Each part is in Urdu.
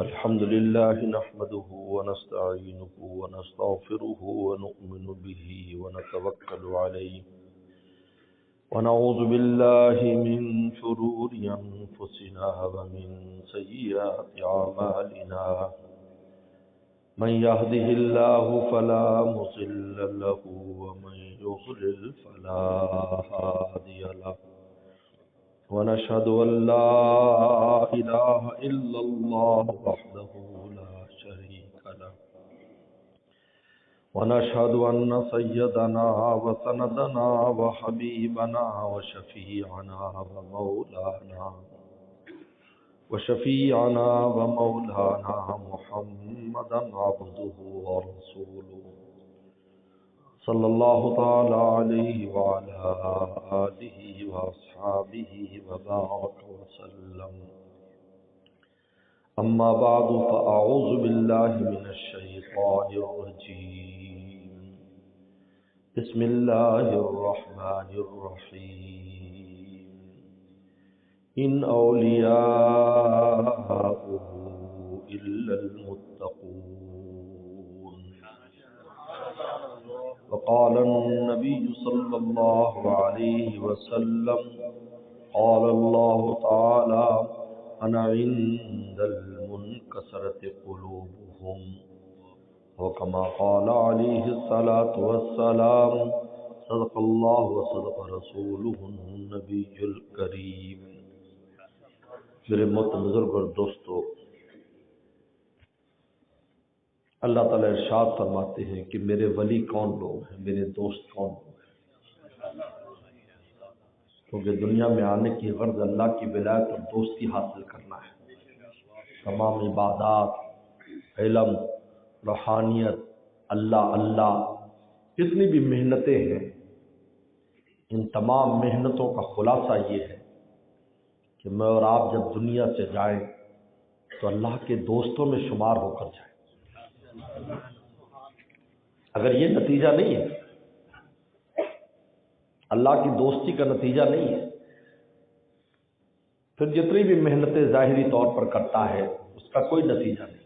الحمد لله نحمده ونستعينه ونستغفره ونؤمن به ونتوكل عليه ونعوذ بالله من شرور أنفسنا ومن سيئات أعمالنا من يهده الله فلا مضل له ومن يضلل فلا هادي له ونشهد أن لا إله إلا الله وحده لا شريك له ونشهد أن سيدنا وسندنا وحبيبنا وشفيعنا ومولانا محمدا عبده ورسوله صلى الله تعالى عليه وعلى آله وأصحابه وبارك وسلم. أما بعد فأعوذ بالله من الشيطان الرجيم. بسم الله الرحمن الرحيم. إن أولياؤه إلا المتقون. وقال النبي صلى الله عليه وسلم قال الله تعالى أنا عند المنكسرة قلوبهم وكما قال عليه الصلاة والسلام صدق الله وصدق رسوله النبي الكريم. میرے محترم بزرگ اور دوستو، اللہ تعالیٰ ارشاد فرماتے ہیں کہ میرے ولی کون لوگ ہیں، میرے دوست کون لوگ ہیں. کیونکہ دنیا میں آنے کی غرض اللہ کی ولایت اور دوستی حاصل کرنا ہے. تمام عبادات، علم، روحانیت، اللہ جتنی بھی محنتیں ہیں، ان تمام محنتوں کا خلاصہ یہ ہے کہ میں اور آپ جب دنیا سے جائیں تو اللہ کے دوستوں میں شمار ہو کر جائیں. اگر یہ نتیجہ نہیں ہے، اللہ کی دوستی کا نتیجہ نہیں ہے، پھر جتنی بھی محنتیں ظاہری طور پر کرتا ہے اس کا کوئی نتیجہ نہیں.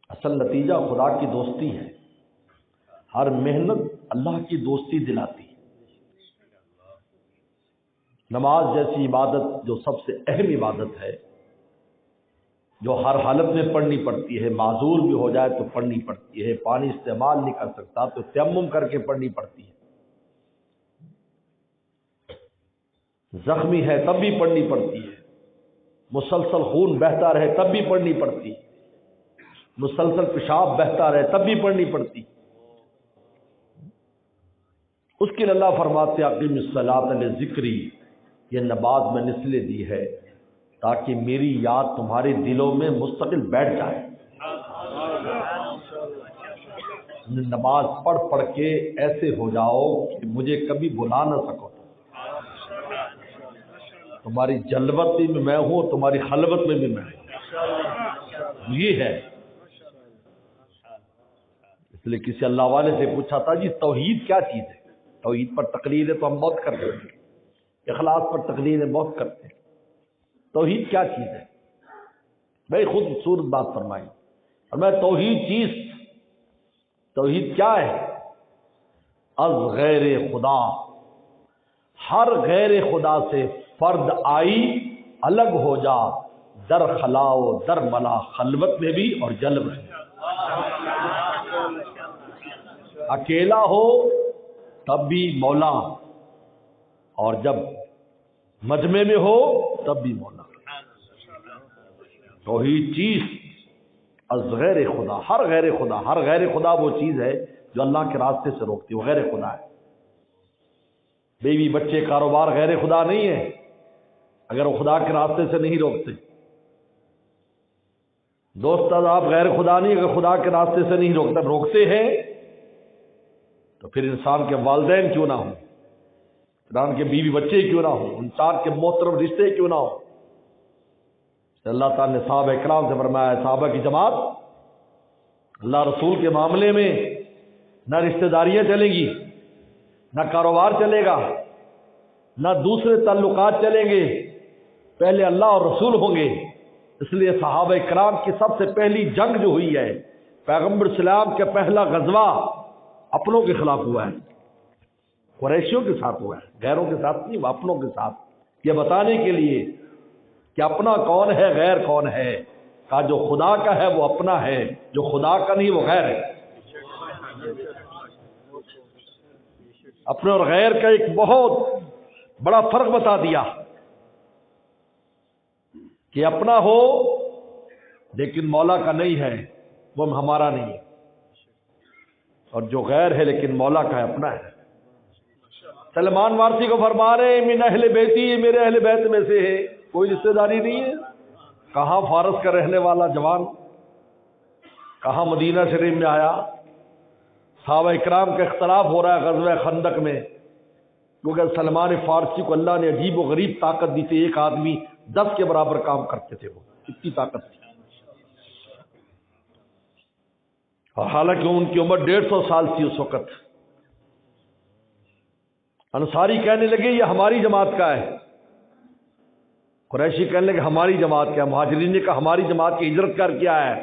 اصل نتیجہ خدا کی دوستی ہے. ہر محنت اللہ کی دوستی دلاتی ہے. نماز جیسی عبادت جو سب سے اہم عبادت ہے، جو ہر حالت میں پڑھنی پڑتی ہے، معذور بھی ہو جائے تو پڑھنی پڑتی ہے، پانی استعمال نہیں کر سکتا تو تیمم کر کے پڑھنی پڑتی ہے، زخمی ہے تب بھی پڑھنی پڑتی ہے، مسلسل خون بہتا رہے تب بھی پڑھنی پڑتی ہے، مسلسل پیشاب بہتا رہے تب بھی پڑھنی پڑتی. اس کے لیے اللہ فرماتے اقیم الصلاۃ لذکری، یہ نماز میں اس لیے دی ہے تاکہ میری یاد تمہارے دلوں میں مستقل بیٹھ جائے. نماز پڑھ کے ایسے ہو جاؤ کہ مجھے کبھی بلا نہ سکو. تمہاری جلوت میں میں ہوں، تمہاری خلوت میں بھی میں ہوں. یہ ہے. اس لیے کسی اللہ والے سے پوچھا تھا جی توحید کیا چیز ہے؟ توحید پر تقریریں تو ہم بہت کرتے ہیں، اخلاص پر تقریریں بہت کرتے ہیں. توحید کیا چیز ہے؟ بھائی خود خوبصورت بات فرمائی. اور میں توحید کیا ہے؟ از غیر خدا، ہر غیر خدا سے فرد آئی الگ ہو جا، در خلا و در ملا، خلوت میں بھی اور جلب میں. اکیلا ہو تب بھی مولا، اور جب مجمع میں ہو تب بھی مولا. توحید چیز از غیر خدا، ہر غیر خدا وہ چیز ہے جو اللہ کے راستے سے روکتی، وہ غیر خدا ہے. بیوی بچے کاروبار غیر خدا نہیں ہے اگر وہ خدا کے راستے سے نہیں روکتے. دوست آپ غیر خدا نہیں اگر خدا کے راستے سے نہیں روکتے ہیں تو پھر انسان کے والدین کیوں نہ ہوں، انسان کے بیوی بچے کیوں نہ ہوں، انسان کے محترم رشتے کیوں نہ ہوں. اللہ تعالیٰ نے صحابہ اکرام سے فرمایا، صحابہ کی جماعت اللہ رسول کے معاملے میں نہ رشتہ داریاں چلیں گی، نہ کاروبار چلے گا، نہ دوسرے تعلقات چلیں گے، پہلے اللہ اور رسول ہوں گے، اس لیے صحابہ کرام کی سب سے پہلی جنگ جو ہوئی ہے، پیغمبر اسلام کا پہلا غزوہ اپنوں کے خلاف ہوا ہے، قریشیوں کے ساتھ ہوا ہے، غیروں کے ساتھ نہیں، اپنوں کے ساتھ، یہ بتانے کے لیے کہ اپنا کون ہے غیر کون ہے۔ کہا جو خدا کا ہے وہ اپنا ہے، جو خدا کا نہیں وہ غیر ہے۔ اپنے اور غیر کا ایک بہت بڑا فرق بتا دیا کہ اپنا ہو لیکن مولا کا نہیں ہے وہ ہمارا نہیں ہے، اور جو غیر ہے لیکن مولا کا ہے اپنا ہے۔ سلمان فارسی کو فرما رہے ہیں من اہل بیتی، میرے اہل بیت میں سے ہے، کوئی رشتہ داری نہیں ہے۔ کہاں فارس کا رہنے والا جوان، کہاں مدینہ شریف میں آیا۔ صحابہ اکرام کا اختلاف ہو رہا ہے غزوہ خندق میں، کیونکہ سلمان فارسی کو اللہ نے عجیب و غریب طاقت دی تھی، ایک آدمی 10 کے برابر کام کرتے تھے، وہ اتنی طاقت تھی، اور حالانکہ ان کی عمر 150 سال تھی اس وقت۔ انصاری کہنے لگے یہ ہماری جماعت کا ہے، قریشی کہنے لگے ہماری جماعت کا ہے، مہاجرین نے کہا ہماری جماعت کی ہجرت کر کے آیا ہے،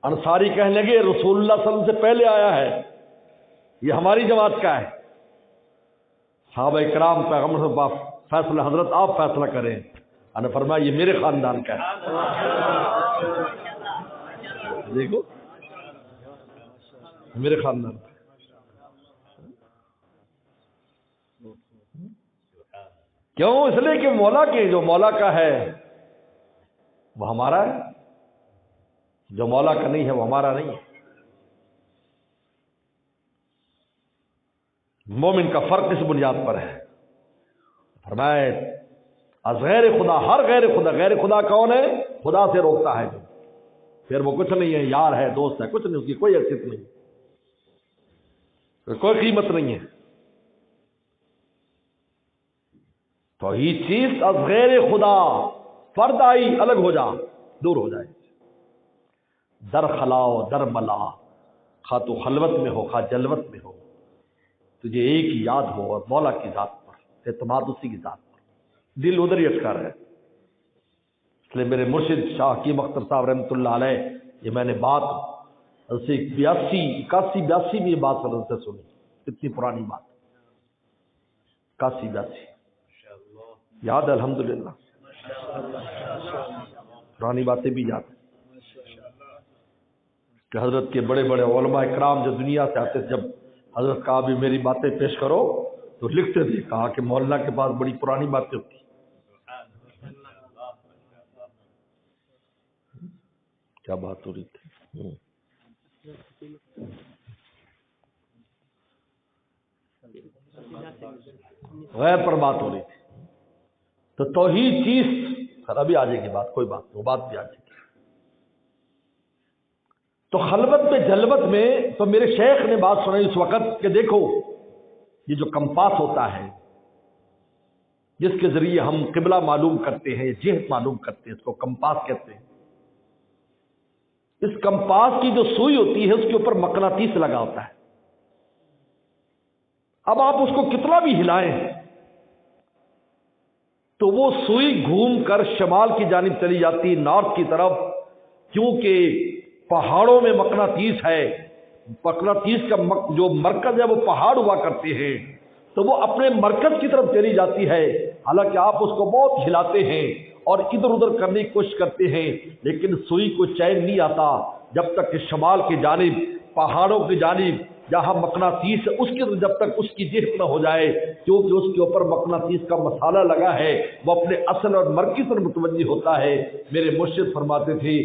انصاری کہنے لگے رسول اللہ صلی اللہ علیہ وسلم سے پہلے آیا ہے، یہ ہماری جماعت کا ہے۔ صحابہ اکرام پیغمبر سے فیصلہ، حضرت آپ فیصلہ کریں، انہوں نے فرمایا یہ میرے خاندان کا ہے، دیکھو میرے خاندان کا۔ کیوں؟ اس لیے کہ مولا کے، جو مولا کا ہے وہ ہمارا ہے، جو مولا کا نہیں ہے وہ ہمارا نہیں ہے۔ مومن کا فرق اس بنیاد پر ہے۔ فرمائے از غیر خدا، ہر غیر خدا، غیر خدا کون ہے؟ خدا سے روکتا ہے جو، پھر وہ کچھ نہیں ہے، یار ہے، دوست ہے، کچھ نہیں، اس کی کوئی حیثیت نہیں، کوئی قیمت نہیں ہے۔ توحید چیز از غیر خدا، فرد آئی الگ ہو جا، دور ہو جائے، در خلاؤ در ملا، خواہ تو خلوت میں ہو خواہ جلوت میں ہو، تجھے ایک ہی یاد ہو اور مولا کی ذات پر اعتماد اسی کی ذات پر، دل ادھر ہی اٹکا رہے۔ اس لیے میرے مرشد شاہ حکیم اختر صاحب رحمۃ اللہ علیہ، یہ میں نے بات 81 میں یہ بات صلی سے سنی، کتنی پرانی بات، 81 یاد ہے الحمدللہ، پرانی باتیں بھی یاد ہیں کہ حضرت کے بڑے بڑے علماء اکرام جو دنیا سے آتے تھے، جب حضرت کہا بھی میری باتیں پیش کرو تو لکھتے تھے، کہا کہ مولانا کے پاس بڑی پرانی باتیں ہوتی، کیا بات ہو رہی تھی، غیر پر بات ہو رہی تھی۔ تو توحید چیز، ابھی آ جائے گی بات، کوئی بات نہیں، وہ بات بھی آ جائے گی۔ تو خلوت میں جلوت میں، تو میرے شیخ نے بات سنائی اس وقت کہ دیکھو یہ جو کمپاس ہوتا ہے جس کے ذریعے ہم قبلہ معلوم کرتے ہیں، جہت معلوم کرتے ہیں، اس کو کمپاس کہتے ہیں۔ اس کمپاس کی جو سوئی ہوتی ہے اس کے اوپر مقناطیس لگا ہوتا ہے۔ اب آپ اس کو کتنا بھی ہلائیں تو وہ سوئی گھوم کر شمال کی جانب چلی جاتی، نارتھ کی طرف، کیونکہ پہاڑوں میں مقناطیس ہے، مقناطیس کا جو مرکز ہے وہ پہاڑ ہوا کرتے ہیں، تو وہ اپنے مرکز کی طرف چلی جاتی ہے۔ حالانکہ آپ اس کو بہت ہلاتے ہیں اور ادھر ادھر کرنے کی کوشش کرتے ہیں، لیکن سوئی کو چین نہیں آتا جب تک کہ شمال کی جانب، پہاڑوں کی جانب جہاں مقناطیس ہے اس کی طرف جب تک اس کی جہت نہ ہو جائے، کیونکہ اس کے اوپر مقناطیس کا مسالہ لگا ہے، وہ اپنے اصل اور مرکز پر متوجہ ہوتا ہے۔ میرے مرشد فرماتے تھے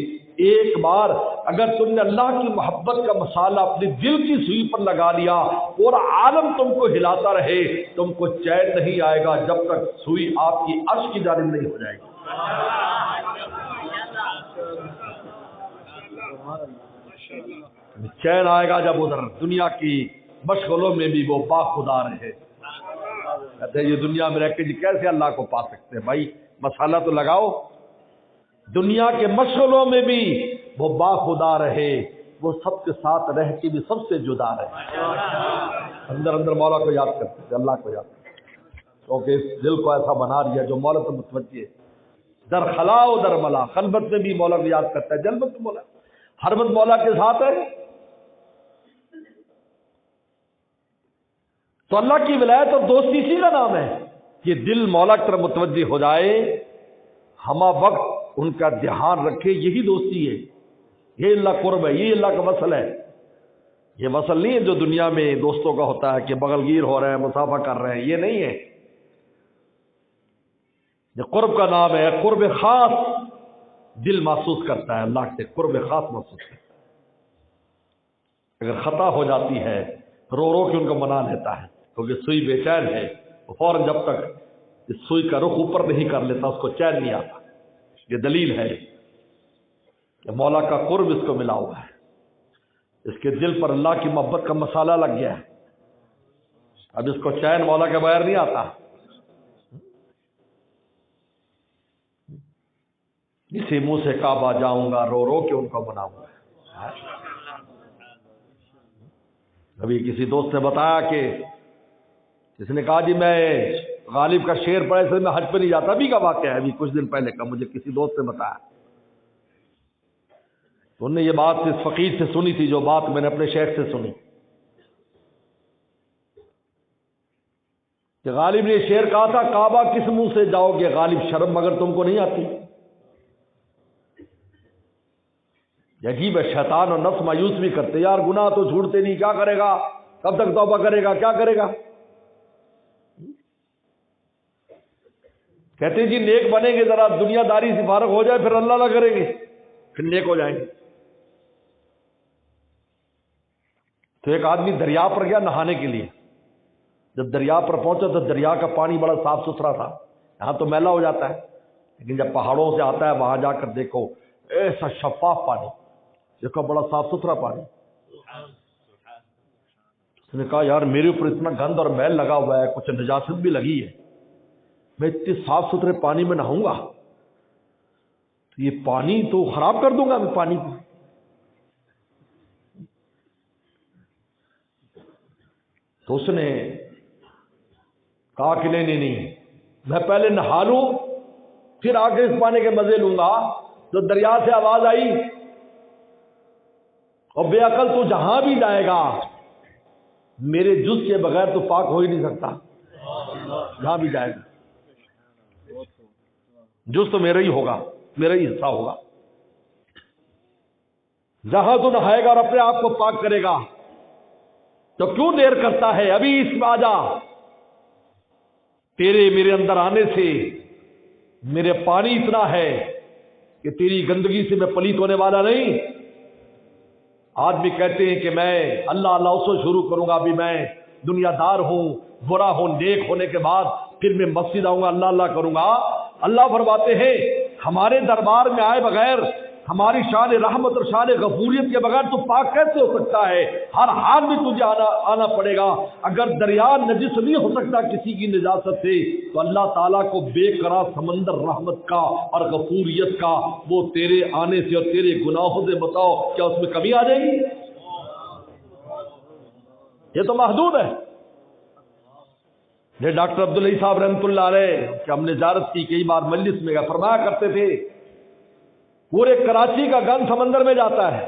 ایک بار اگر تم نے اللہ کی محبت کا مسالہ اپنے دل کی سوئی پر لگا لیا، پورا عالم تم کو ہلاتا رہے، تم کو چین نہیں آئے گا جب تک سوئی آپ کی عرش کی جانب نہیں ہو جائے گی۔ چین آئے گا جب ادھر دنیا کی مشغلوں میں بھی وہ باخدا رہے۔ کہتے ہیں یہ دنیا میں رہ کے جی کیسے اللہ کو پا سکتے ہیں؟ بھائی مسالہ تو لگاؤ، دنیا کے مشغلوں میں بھی وہ باخدا رہے، وہ سب کے ساتھ رہ کے بھی سب سے جدا رہے۔ اندر اندر مولا کو یاد کرتے تھے، اللہ کو یاد کرتے، کیونکہ اس دل کو ایسا بنا دیا جو مولا تو متوجہ ہے۔ در خلا و در ملا، خلوت میں بھی مولا کو یاد کرتا ہے، جلوت میں مولا، ہر وقت مولا کے ساتھ ہے۔ تو اللہ کی ولایت اور دوستی اسی کا نام ہے کہ دل مولا کی طرف متوجہ ہو جائے، ہمہ وقت ان کا دھیان رکھے، یہی دوستی ہے، یہ اللہ قرب ہے، یہ اللہ کا وصل ہے۔ یہ وصل نہیں ہے جو دنیا میں دوستوں کا ہوتا ہے کہ بغل گیر ہو رہے ہیں، مسافہ کر رہے ہیں، یہ نہیں ہے۔ یہ قرب کا نام ہے، قرب خاص دل محسوس کرتا ہے، اللہ سے قرب خاص محسوس کرتا ہے۔ اگر خطا ہو جاتی ہے رو رو کے ان کو منا لیتا ہے، کیونکہ سوئی بے چین ہے، وہ فوراً جب تک اس سوئی کا رخ اوپر نہیں کر لیتا اس کو چین نہیں آتا۔ یہ دلیل ہے کہ مولا کا قرب اس کو ملا ہوا ہے، اس کے دل پر اللہ کی محبت کا مسالہ لگ گیا ہے، اب اس کو چین مولا کے بغیر نہیں آتا۔ اسی منہ سے کعبہ جاؤں گا، رو رو کے ان کو مناؤں گا۔ ابھی کسی دوست نے بتایا کہ کسی نے کہا جی میں غالب کا شعر پڑھے سے میں حج پہ نہیں جاتا، ابھی کا واقعہ ہے، ابھی کچھ دن پہلے کا، مجھے کسی دوست نے بتایا۔ تو انہوں نے یہ بات اس فقیر سے سنی تھی جو بات میں نے اپنے شیخ سے سنی کہ غالب نے یہ شعر کہا تھا، کعبہ کس منہ سے جاؤ گے غالب شرم مگر تم کو نہیں آتی۔ عجیب ہے، شیطان اور نفس مایوس بھی کرتے، یار گناہ تو چھوڑتے نہیں، کیا کرے گا، کب تک توبہ کرے گا، کیا کرے گا۔ کہتے ہیں جی نیک بنیں گے، ذرا دنیا داری سے فارغ ہو جائے، پھر اللہ نہ کریں گے، پھر نیک ہو جائیں گے۔ تو ایک آدمی دریا پر گیا نہانے کے لیے، جب دریا پر پہنچا تو دریا کا پانی بڑا صاف ستھرا تھا، یہاں تو میلا ہو جاتا ہے، لیکن جب پہاڑوں سے آتا ہے وہاں جا کر دیکھو ایسا شفاف پانی، دیکھو بڑا صاف ستھرا پانی۔ اس نے کہا یار میرے اوپر اتنا گند اور میل لگا ہوا ہے، کچھ نجاست بھی لگی ہے، میں اتنے صاف ستھرے پانی میں نہاؤں گا تو یہ پانی تو خراب کر دوں گا میں پانی کو۔ تو اس نے کہا کہ نہیں، میں پہلے نہا لوں پھر آگے اس پانی کے مزے لوں گا۔ تو دریا سے آواز آئی، اور بے عقل تو جہاں بھی جائے گا میرے جز کے بغیر تو پاک ہو ہی نہیں سکتا، جہاں بھی جائے گا جز تو میرا ہی ہوگا، میرا ہی حصہ ہوگا۔ جہاں تو نہائے گا اور اپنے آپ کو پاک کرے گا تو کیوں دیر کرتا ہے، ابھی اس میں آ جا، تیرے میرے اندر آنے سے میرے پانی اتنا ہے کہ تیری گندگی سے میں پلیت ہونے والا نہیں۔ آدمی کہتے ہیں کہ میں اللہ اللہ سے شروع کروں گا، ابھی میں دنیا دار ہوں، برا ہوں، نیک ہونے کے بعد پھر میں مسجد آؤں گا، اللہ اللہ کروں گا۔ اللہ فرماتے ہیں ہمارے دربار میں آئے بغیر، ہماری شان رحمت اور شان غفوریت کے بغیر تو پاک کیسے ہو سکتا ہے؟ ہر حال میں تجھے آنا پڑے گا۔ اگر دریا نجس نہیں ہو سکتا کسی کی نجاست سے، تو اللہ تعالیٰ کو بے قرار سمندر رحمت کا اور غفوریت کا وہ تیرے آنے سے اور تیرے گناہوں سے بتاؤ کیا اس میں کمی آ جائے گی؟ یہ تو محدود ہے۔ یہ ڈاکٹر عبداللہ صاحب رحمۃ اللہ علیہ کہ ہم نے زیارت کی کئی بار مجلس میں گئے، فرمایا کرتے تھے پورے کراچی کا گند سمندر میں جاتا ہے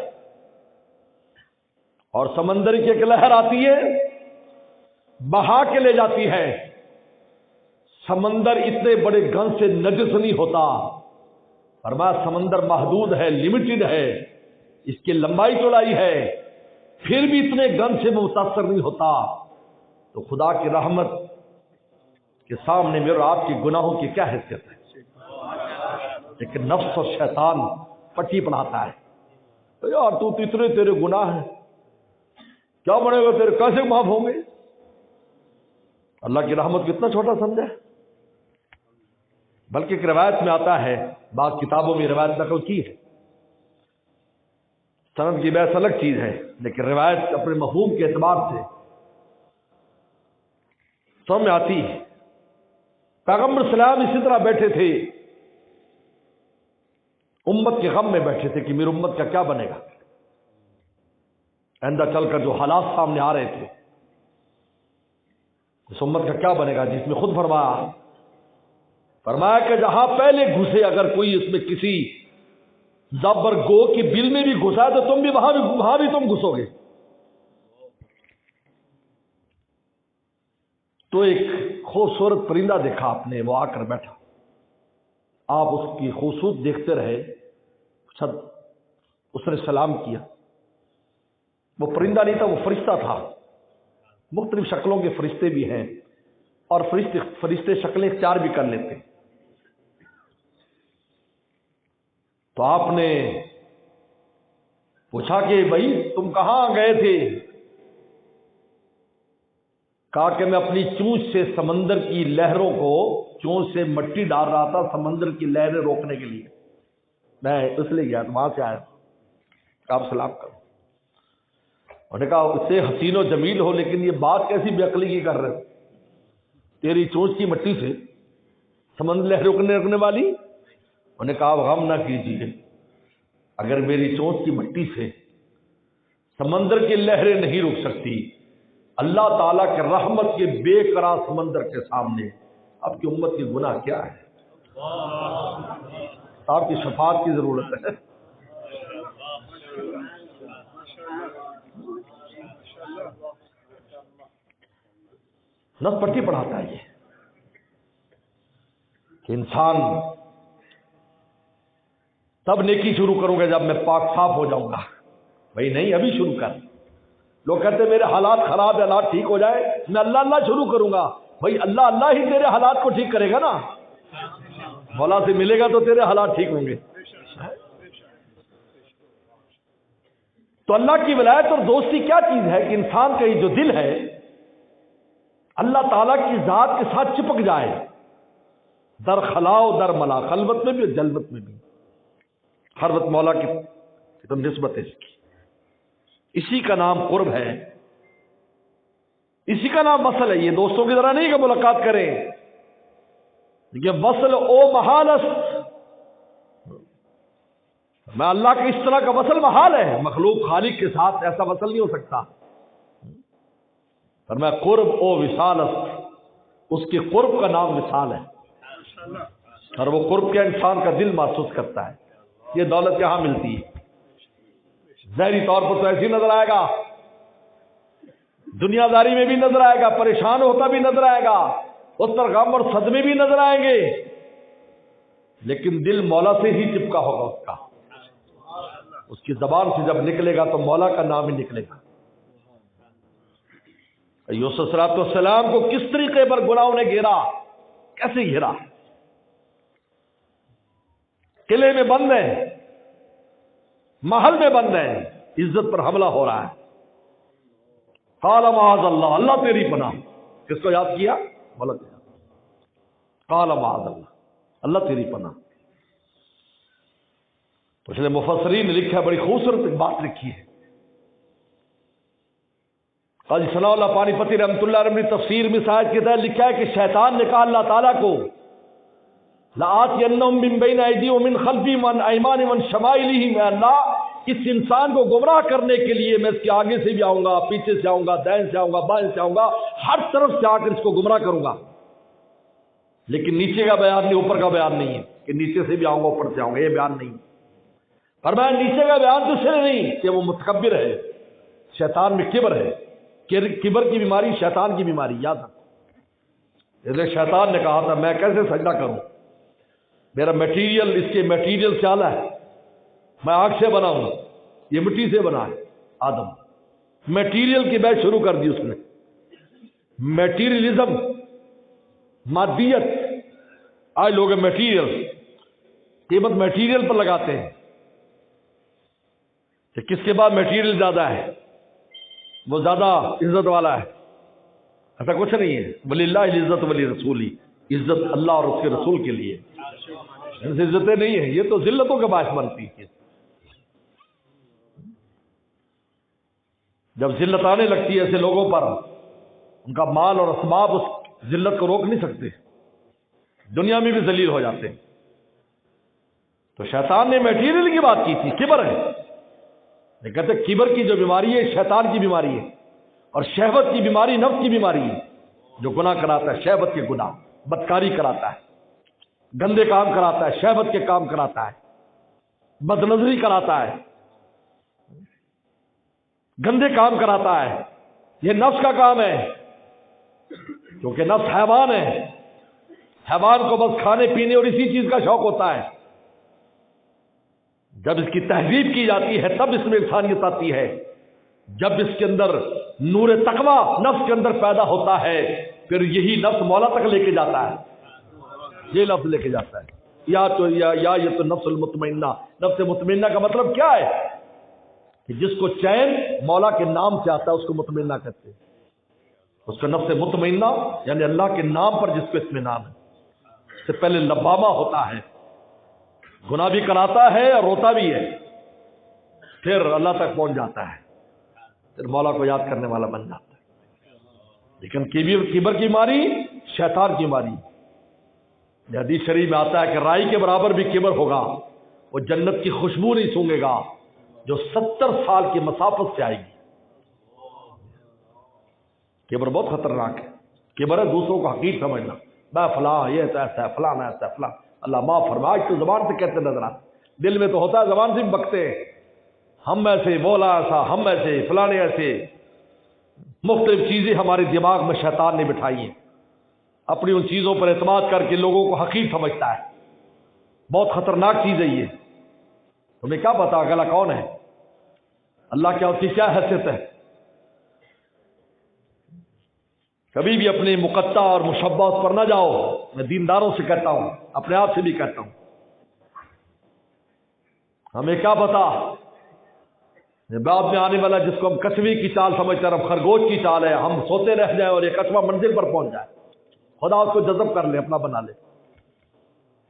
اور سمندر کی ایک لہر آتی ہے بہا کے لے جاتی ہے، سمندر اتنے بڑے گند سے نجس نہیں ہوتا۔ فرمایا سمندر محدود ہے، لمیٹڈ ہے، اس کی لمبائی چوڑائی ہے، پھر بھی اتنے گند سے متاثر نہیں ہوتا۔ تو خدا کی رحمت کے سامنے میرے اور آپ کے گناہوں کی کیا حیثیت ہے؟ لیکن نفس اور شیطان پٹی بناتا ہے، تو یار تو اتنے تیرے گناہ ہیں، کیا بنے گا تیرے، کیسے معاف ہوں گے؟ اللہ کی رحمت کتنا چھوٹا سمجھا ہے۔ بلکہ ایک روایت میں آتا ہے، بعض کتابوں میں روایت نقل کی ہے، سند کی بحث الگ چیز ہے، لیکن روایت اپنے مفہوم کے اعتبار سے سمجھ میں آتی ہے۔ پیغمبر سلام اسی طرح بیٹھے تھے، امت کے غم میں بیٹھے تھے کہ میری امت کا کیا بنے گا، آئندہ چل کر جو حالات سامنے آ رہے تھے، اس امت کا کیا بنے گا، جس میں خود فرمایا فرمایا کہ جہاں پہلے گھسے اگر کوئی اس میں کسی زبر گو کی بل میں بھی گھسا ہے تو تم بھی وہاں بھی تم گھسو گے. تو ایک خوبصورت پرندہ دیکھا آپ نے، وہ آ کر بیٹھا. آپ اس کی خوبصورت دیکھتے رہے. اس نے سلام کیا. وہ پرندہ نہیں تھا، وہ فرشتہ تھا. مختلف شکلوں کے فرشتے بھی ہیں اور فرشتے شکلیں اختیار بھی کر لیتے. تو آپ نے پوچھا کہ بھائی تم کہاں گئے تھے؟ کہا کہ میں اپنی چونچ سے سمندر کی لہروں کو، چونچ سے مٹی ڈال رہا تھا سمندر کی لہریں روکنے کے لیے. میں اس لیے گیا، وہاں سے آیا. آپ سلام کرو. انہوں نے کہا اس سے حسین و جمیل ہو لیکن یہ بات کیسی بے عقلی کی کر رہے ہو؟ تیری چونچ کی مٹی سے سمندر لہر روکنے والی. انہوں نے کہا غم نہ کیجیے، اگر میری چونچ کی مٹی سے سمندر کی لہریں نہیں رک سکتی، اللہ تعالیٰ کے رحمت کے بے قرار سمندر کے سامنے آپ کی امت کی گناہ کیا ہے؟ آپ کی شفاعت کی ضرورت ہے. نس پٹی پڑھاتا ہے یہ کہ انسان تب نیکی شروع کروں گا جب میں پاک صاف ہو جاؤں گا. بھائی نہیں، ابھی شروع کر. لوگ کہتے ہیں میرے حالات خراب ہے، حالات ٹھیک ہو جائے میں اللہ اللہ شروع کروں گا. بھائی اللہ ہی تیرے حالات کو ٹھیک کرے گا نا. مولا سے ملے گا تو تیرے حالات ٹھیک ہوں گے. تو اللہ کی ولایت اور دوستی کیا چیز ہے کہ انسان کا یہ جو دل ہے اللہ تعالیٰ کی ذات کے ساتھ چپک جائے، در خلاؤ در ملا، خلوت میں بھی اور جلوت میں بھی. ہر وقت مولا کی تم نسبت ہے اس کی. اسی کا نام قرب ہے، اسی کا نام وصل ہے. یہ دوستوں کی طرح نہیں کہ ملاقات کریں. یہ وصل او محال است، میں اللہ کے اس طرح کا وصل محال ہے. مخلوق خالق کے ساتھ ایسا وصل نہیں ہو سکتا. پر میں قرب او وصال است، اس کے قرب کا نام وصال ہے. اور وہ قرب کے انسان کا دل محسوس کرتا ہے. یہ دولت کہاں ملتی ہے؟ ظاہری طور پر تو ایسی نظر آئے گا، دنیا داری میں بھی نظر آئے گا، پریشان ہوتا بھی نظر آئے گا، اس پر غم اور صدمے بھی نظر آئیں گے، لیکن دل مولا سے ہی چپکا ہوگا. اس کا اس کی زبان سے جب نکلے گا تو مولا کا نام ہی نکلے گا. یوسف علیہ السلام کو کس طریقے پر گناہوں نے گھیرا، کیسے گھیرا؟ قلعے میں بند ہیں، محل میں بند ہیں، عزت پر حملہ ہو رہا ہے. قال معاذ اللہ، اللہ تیری پناہ. کس کو یاد کیا؟ غلط. قال معاذ اللہ، اللہ تیری پناہ. تو اس لیے مفسرین نے لکھا، بڑی خوبصورت ایک بات لکھی ہے. قاضی ثناء اللہ پانی پتی رحمۃ اللہ علیہ نے تفسیر میں آیت کے تحت لکھا ہے کہ شیطان نے کہا اللہ تعالیٰ کو لآتینہم من بین ایدیہم ومن خلفہم وعن ایمانہم وعن شمائلہم، اے اللہ اس انسان کو گمراہ کرنے کے لیے میں اس کے آگے سے بھی آؤں گا، پیچھے سے آؤں گا، دائیں سے آؤں گا، بائیں سے آؤں گا، ہر طرف سے آ کر اس کو گمراہ کروں گا. لیکن نیچے کا بیان نہیں، اوپر کا بیان نہیں ہے کہ نیچے سے بھی آؤں گا اوپر سے آؤں گا، یہ بیان نہیں. فرمایا نیچے کا بیان تو اس لیے نہیں کہ وہ متکبر ہے، شیطان میں کبر ہے. کبر کی بیماری شیطان کی بیماری، یاد رکھو. جیسے شیطان نے کہا تھا میں کیسے سجدہ کروں، میرا میٹیریل اس کے میٹیریل سے اعلیٰ ہے، میں آگ سے بنا ہوں، یہ مٹی سے بنا ہے. آدم میٹیریل کی بحث شروع کر دی اس نے. میٹیریلزم، مادیت. آج لوگ میٹیریل، قیمت میٹیریل پر لگاتے ہیں کہ کس کے بعد میٹیریل زیادہ ہے وہ زیادہ عزت والا ہے. ایسا کچھ نہیں ہے. وللہ العزت ولی رسولی، عزت اللہ اور اس کے رسول کے لیے. ان سے عزتیں نہیں ہیں، یہ تو ذلتوں کے باعث بنتی ہے. جب ذلت آنے لگتی ہے ایسے لوگوں پر، ان کا مال اور اسباب اس ذلت کو روک نہیں سکتے، دنیا میں بھی ذلیل ہو جاتے ہیں. تو شیطان نے میٹیریل کی بات کی تھی، کبر ہے. یہ کہتے ہیں کبر کی جو بیماری ہے شیطان کی بیماری ہے، اور شہوت کی بیماری نفس کی بیماری ہے. جو گناہ کراتا ہے، شہوت کے گناہ، بدکاری کراتا ہے. گندے کام کراتا ہے، شہوت کے کام کراتا ہے، بد نظری کراتا ہے، گندے کام کراتا ہے. یہ نفس کا کام ہے، کیونکہ نفس حیوان ہے. حیوان کو بس کھانے پینے اور اسی چیز کا شوق ہوتا ہے. جب اس کی تہذیب کی جاتی ہے تب اس میں انسانیت آتی ہے. جب اس کے اندر نور تقوی نفس کے اندر پیدا ہوتا ہے پھر یہی نفس مولا تک لے کے جاتا ہے. یہ لفظ لے کے جاتا ہے یہ تو نفس المطمئنہ. نفس مطمئنہ کا مطلب کیا ہے؟ کہ جس کو چین مولا کے نام سے آتا ہے اس کو مطمئنہ کہتے ہیں. اس کا نفس مطمئنہ یعنی اللہ کے نام پر جس کو اطمینان ہے. اس سے پہلے لبامہ ہوتا ہے، گناہ بھی کراتا ہے اور روتا بھی ہے، پھر اللہ تک پہنچ جاتا ہے، پھر مولا کو یاد کرنے والا بن جاتا ہے. لیکن کبر کی ماری شیطان کی ماری. حدیث شریف میں آتا ہے کہ رائی کے برابر بھی کبر ہوگا، وہ جنت کی خوشبو نہیں سونگے گا جو 70 سال کی مسافت سے آئے گی. کبر بہت خطرناک ہے. کبر ہے دوسروں کو حقیر سمجھنا، میں فلاں یہ ایسا ہے، فلاں ایسا ہے، فلاں. اللہ معاف فرمائے. آج تو زبان سے کہتے نظر آتے، دل میں تو ہوتا ہے، زبان سے بھی بکتے ہیں ہم ایسے، مولا ایسا، ہم ایسے، فلانے ایسے. مختلف چیزیں ہمارے دماغ میں شیطان نے بٹھائی ہیں. اپنی ان چیزوں پر اعتماد کر کے لوگوں کو حقیر سمجھتا ہے. بہت خطرناک چیز ہے یہ. تمہیں کیا پتا اگلا کون ہے، اللہ کیا، اس کی کیا حیثیت ہے. کبھی بھی اپنے مقطع اور مشبہ اس پر نہ جاؤ. میں دینداروں سے کہتا ہوں، اپنے آپ سے بھی کہتا ہوں. ہمیں کیا پتا بعد میں آنے والا جس کو ہم کچھوی کی چال سمجھتے ہیں، اب خرگوش کی چال ہے، ہم سوتے رہ جائیں اور یہ کچھوا منزل پر پہنچ جائے. خدا اس کو جذب کر لے، اپنا بنا لے.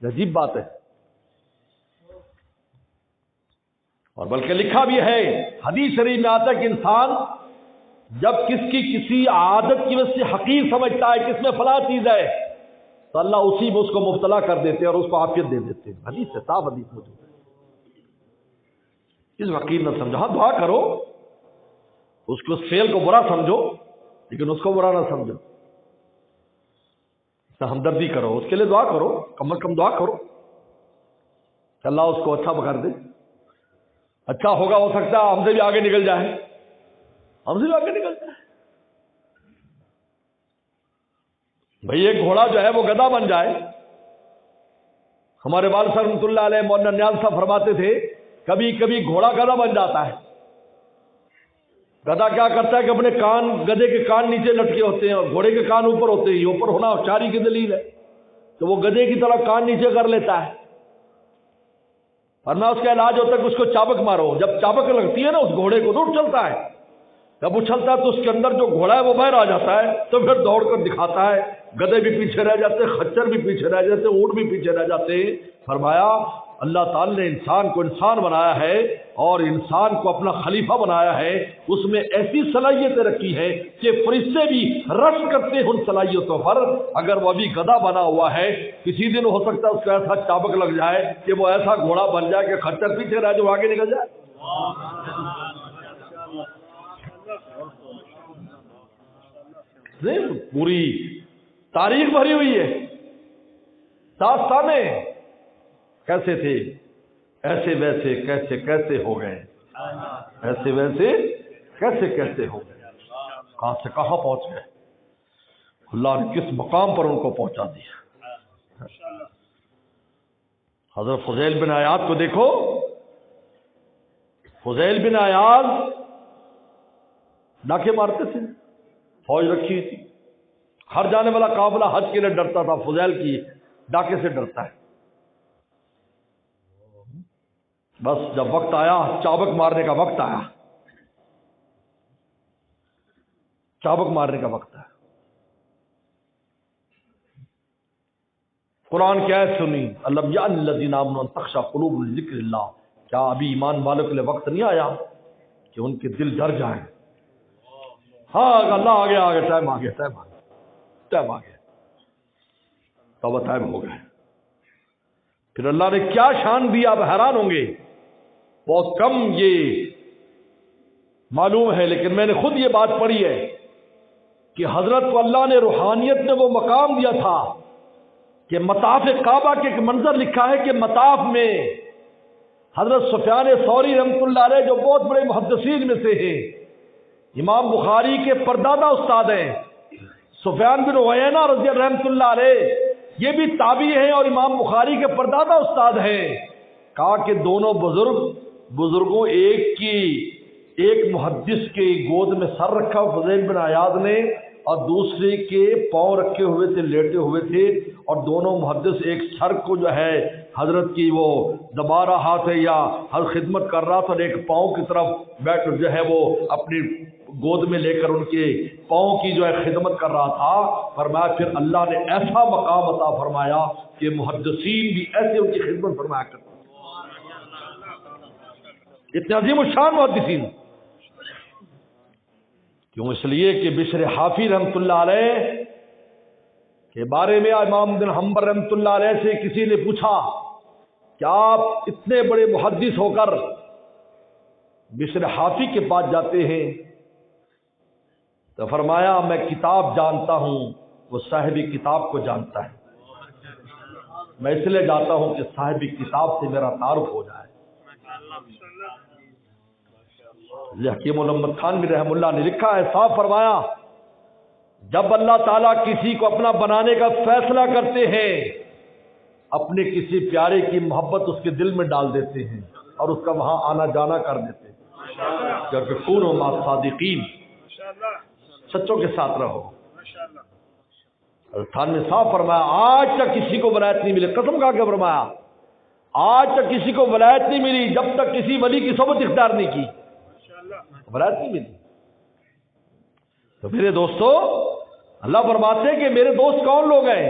عجیب بات ہے. اور بلکہ لکھا بھی ہے، حدیث شریف میں آتا ہے کہ انسان جب کسی عادت کی وجہ سے حقیر سمجھتا ہے کہ اس میں فلاں چیز ہے تو اللہ اسی میں اس کو مبتلا کر دیتے ہیں اور اس کو عافیت دے دیتے ہیں. حدیث ہے، صاف حدیث موجود ہے. اس حقیر نہ سمجھو. ہاں دعا کرو، اس کو فعل کو برا سمجھو لیکن اس کو برا نہ سمجھو. ہمدردی کرو، اس کے لیے دعا کرو، کم از کم دعا کرو کہ اللہ اس کو اچھا کر دے. اچھا ہوگا، ہو سکتا ہے ہم سے بھی آگے نکل جائے، ہم سے بھی آگے نکل جائے. بھئی ایک گھوڑا جو ہے وہ گدھا بن جائے. ہمارے والد صاحب رحمۃ اللہ علیہ مولانا نیاز صاحب فرماتے تھے کبھی کبھی گھوڑا گدھا بن جاتا ہے. گدھا کیا کرتا ہے کہ اپنے کان، گدھے کے کان نیچے لٹکے ہوتے ہیں اور گھوڑے کے کان اوپر ہوتے ہیں. یہ اوپر ہونا ہوشیاری کی دلیل ہے. تو وہ گدھے کی طرح کان نیچے کر لیتا ہے. ورنہ اس کا علاج ہوتا ہے کہ اس کو چابک مارو. جب چابک لگتی ہے نا اس گھوڑے کو تو اچھلتا ہے. جب اچھلتا ہے تو اس کے اندر جو گھوڑا ہے وہ باہر آ جاتا ہے. تو پھر دوڑ کر دکھاتا ہے. گدھے بھی پیچھے رہ جاتے، خچر بھی پیچھے رہ جاتے، اونٹ بھی پیچھے رہ جاتے. فرمایا اللہ تعالی نے انسان کو انسان بنایا ہے اور انسان کو اپنا خلیفہ بنایا ہے. اس میں ایسی صلاحیتیں رکھی ہے کہ فرشتے بھی رشک کرتے ہیں ان صلاحیتوں پر. اگر وہ ابھی گدھا بنا ہوا ہے، کسی دن ہو سکتا ہے اس کو ایسا چابک لگ جائے کہ وہ ایسا گھوڑا بن جائے کہ خچر پیچھے رہ جو آگے نکل جائے. پوری تاریخ بھری ہوئی ہے. داستانیں کیسے تھے، ایسے ویسے کیسے کیسے ہو گئے، ایسے ویسے کیسے کیسے ہو گئے، کہاں سے کہاں پہنچ گئے. اللہ نے کس مقام پر ان کو پہنچا دیا. حضرت فضیل بن عیاض کو دیکھو. فضیل بن عیاض ڈاکے مارتے تھے، فوج رکھی تھی. ہر جانے والا قافلہ حج کے لیے ڈرتا تھا، فضیل کی ڈاکے سے ڈرتا ہے. بس جب وقت آیا، چابک مارنے کا وقت آیا، چابک مارنے کا وقت ہے. قرآن کی آیت سنی، الم یأن للذین آمنوا ان تخشع قلوبهم لذکر اللہ. کیا ابھی ایمان والوں کے لیے وقت نہیں آیا کہ ان کے دل ڈر جائیں؟ ہاں اللہ آ گیا، ٹائم آ گیا، ٹائم آ گیا، ٹائم آ گیا. تو ٹائم ہو گئے. پھر اللہ نے کیا شان دیا، آپ حیران ہوں گے. بہت کم یہ معلوم ہے لیکن میں نے خود یہ بات پڑھی ہے کہ حضرت کو اللہ نے روحانیت میں وہ مقام دیا تھا کہ مطاف کعبہ کے ایک منظر لکھا ہے کہ مطاف میں حضرت سفیان ثوری رحمۃ اللہ علیہ جو بہت بڑے محدثین میں سے ہیں، امام بخاری کے پردادا استاد ہیں، سفیان بن عیینہ رضی اللہ رحمۃ اللہ علیہ یہ بھی تابعی ہیں اور امام بخاری کے پردادا استاد ہیں۔ کہا کہ دونوں بزرگوں ایک محدث کے گود میں سر رکھا فضیل بن عیاض نے اور دوسرے کے پاؤں رکھے ہوئے تھے، لیٹے ہوئے تھے، اور دونوں محدث ایک سر کو جو ہے حضرت کی وہ دبا رہا تھا یا ہر خدمت کر رہا تھا، اور ایک پاؤں کی طرف بیٹھ جو ہے وہ اپنی گود میں لے کر ان کے پاؤں کی جو ہے خدمت کر رہا تھا۔ فرمایا پھر اللہ نے ایسا مقام عطا فرمایا کہ محدثین بھی ایسے ان کی خدمت فرمایا کرتے، اتنے عظیم الشان محدثین۔ کیوں؟ اس لیے کہ بشر حافی رحمۃ اللہ علیہ کے بارے میں امام بن حنبل رحمۃ اللہ علیہ سے کسی نے پوچھا کہ آپ اتنے بڑے محدث ہو کر بشر حافی کے پاس جاتے ہیں؟ تو فرمایا میں کتاب جانتا ہوں، وہ صاحب کتاب کو جانتا ہے، میں اس لیے جاتا ہوں کہ صاحب کتاب سے میرا تعارف ہو جائے۔ حکیم محمد خان بھی رحم اللہ نے لکھا ہے، صاف فرمایا جب اللہ تعالیٰ کسی کو اپنا بنانے کا فیصلہ کرتے ہیں، اپنے کسی پیارے کی محبت اس کے دل میں ڈال دیتے ہیں اور اس کا وہاں آنا جانا کر دیتے ہیں، کیونکہ کونوا مع الصادقین، سچوں کے ساتھ رہو۔ خان نے صاف فرمایا آج تک کسی کو ولایت نہیں ملی، قسم کھا کے فرمایا آج تک کسی کو ولایت نہیں ملی جب تک کسی ولی کی صحبت اختیار نہیں کی، ولایت نہیں ملی۔ تو میرے دوستو، اللہ فرماتے ہیں کہ میرے دوست کون لوگ ہیں؟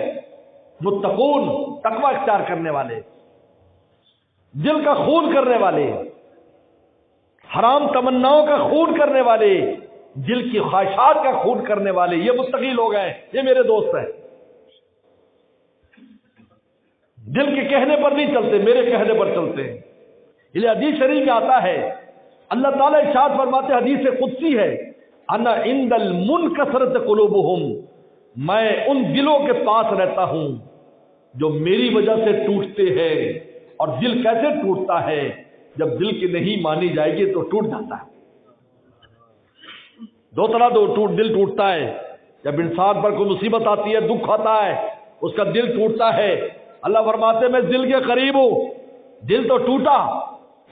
متقون، تقوی اختیار کرنے والے، دل کا خون کرنے والے، حرام تمناؤں کا خون کرنے والے، دل کی خواہشات کا خون کرنے والے، یہ متقی لوگ ہیں، یہ میرے دوست ہیں۔ دل کے کہنے پر نہیں چلتے، میرے کہنے پر چلتے ہیں۔ یہ حدیث شریف میں آتا ہے، اللہ تعالیٰ ارشاد فرماتے، حدیث قدسی ہے، انا عند المنکسرۃ قلوبہم، میں ان دلوں کے پاس رہتا ہوں جو میری وجہ سے ٹوٹتے ہیں۔ اور دل کیسے ٹوٹتا ہے؟ جب دل کی نہیں مانی جائے گی تو ٹوٹ جاتا ہے۔ دو طرح دل ٹوٹتا ہے، جب انسان پر کوئی مصیبت آتی ہے، دکھ آتا ہے، اس کا دل ٹوٹتا ہے۔ اللہ فرماتے ہیں میں دل کے قریب ہوں، دل تو ٹوٹا،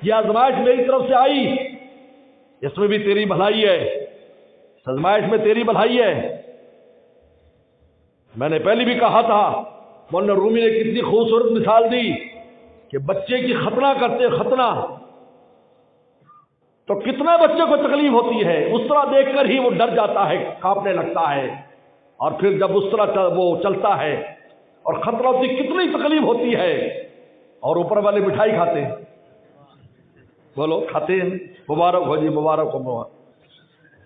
یہ آزمائش میری طرف سے آئی، اس میں بھی تیری بھلائی ہے، اس آزمائش میں تیری بھلائی ہے۔ میں نے پہلے بھی کہا تھا، مولانا رومی نے کتنی خوبصورت مثال دی کہ بچے کی ختنہ کرتے، ختنہ تو کتنا بچے کو تکلیف ہوتی ہے، اس طرح دیکھ کر ہی وہ ڈر جاتا ہے، کانپنے لگتا ہے، اور پھر جب اس طرح وہ چلتا ہے اور خطرہ ہوتی، کتنی تکلیف ہوتی ہے، اور اوپر والے مٹھائی کھاتے ہیں، بولو کھاتے ہیں، مبارک ہو جی، مبارک ہو، مبارک،